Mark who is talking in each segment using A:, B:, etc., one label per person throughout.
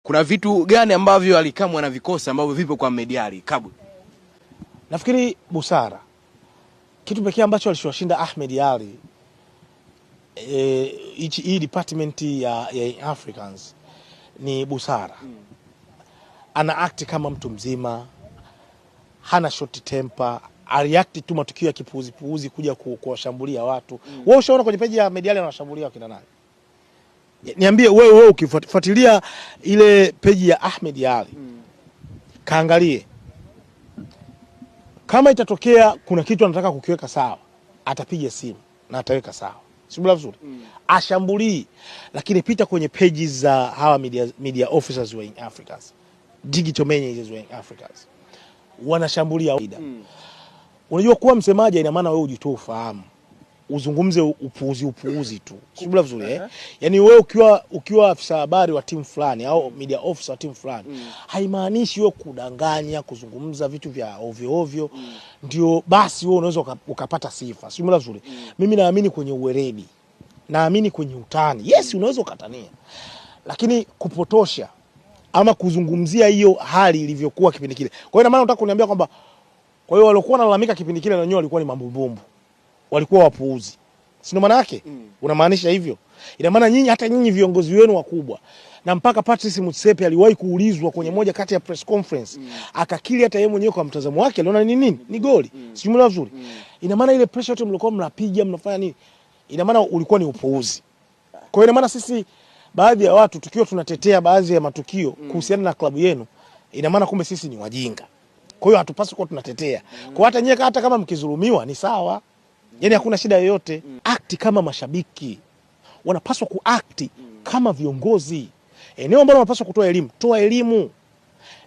A: Kuna vitu gani ambavyo Ally Kamwe anavikosa ambavyo vipo kwa Ahmed Ally Kabwe?
B: Nafikiri busara. Kitu pekee ambacho alichoshinda Ahmed Ally hii department ya Africans ni busara. Ana act kama mtu mzima, hana short temper, react tu matukio ya kipuuzi kuja kuwashambulia watu. Wewe ushaona kwenye page ya Ahmed Ally anawashambulia wakina nani? Niambie wewe ukifuatilia ile page ya Ahmed Ally, kaangalie. Kama itatokea kuna kitu anataka kukiweka sawa, atapiga simu na ataweka sawa. Sibula vizuri. Ashambulii, lakini pita kwenye pages za hawa media officers wa Young Africans, digital managers wa Young Africans, wanashambulia. Unajua kuwa msemaji ina maana wewe ujitoe ufahamu, uzungumze upuuzi tu. Sibula vizuri yani wewe ukiwa afisa habari wa timu fulani au media officer wa timu fulani, haimaanishi wewe kudanganya, kuzungumza vitu vya ovyo ndio basi wewe unaweza ukapata sifa. Sibula vizuri. Mimi naamini kwenye uweredi, naamini kwenye utani. Yes, unaweza ukatania, lakini kupotosha ama kuzungumzia hiyo hali ilivyokuwa kipindi kile. Kwa hiyo ina maana unataka kuniambia kwamba kwa hiyo walikuwa wanalalamika kipindi kile na wenyewe walikuwa ni mambumbumbu, walikuwa wapuuzi. Si ndio maana yake? Unamaanisha hivyo? Ina maana nyinyi, hata nyinyi viongozi wenu wakubwa, na mpaka Patrice Motsepe aliwahi kuulizwa kwenye moja kati ya press conference, akakiri hata yeye mwenyewe kwa mtazamo wake aliona ni nini? Ni goli. Si mla vizuri. Ina maana ile pressure yote mlikuwa mnapiga, mnafanya nini? Ina maana ulikuwa ni upuuzi. Kwa hiyo ina maana sisi baadhi ya watu tukiwa tunatetea baadhi ya matukio kuhusiana na klabu yenu, ina maana kumbe sisi ni wajinga. Kwa hiyo hatupaswi kuwa tunatetea. Kwa hata nyewe hata kama mkizulumiwa ni sawa. Yaani hakuna shida yoyote. Act kama mashabiki. Wanapaswa kuact kama viongozi. Eneo ambalo wanapaswa kutoa elimu, toa elimu.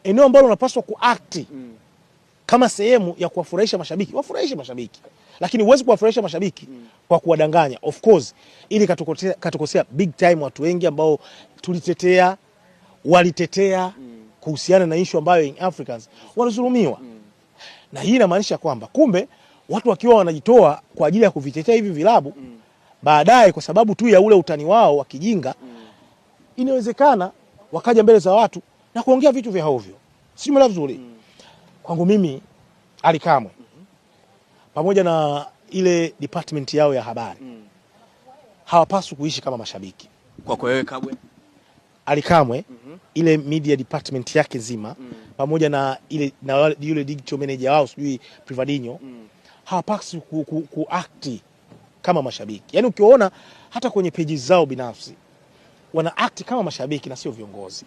B: Eneo ambalo wanapaswa kuact kama sehemu ya kuwafurahisha mashabiki, wafurahishe mashabiki. Lakini huwezi kuwafurahisha mashabiki kwa kuwadanganya. Of course, ili katukosea big time watu wengi ambao tulitetea, walitetea kuhusiana na issue ambayo in Africans walizulumiwa. Na hii inamaanisha kwamba kumbe watu wakiwa wanajitoa kwa ajili ya kuvitetea hivi vilabu, baadaye kwa sababu tu ya ule utani wao wa kijinga, inawezekana wakaja mbele za watu na kuongea vitu vya ovyo. Si mla vizuri. Kwangu mimi Ally Kamwe pamoja na ile department yao ya habari hawapaswi kuishi kama mashabiki.
A: Kwa wewe Kabwe,
B: Ally Kamwe ile media department yake nzima pamoja na ile na yule digital manager wao sijui Privadinho, hawapaswi kuact kama mashabiki. Yaani ukiona hata kwenye pages zao binafsi wana act kama mashabiki na sio viongozi.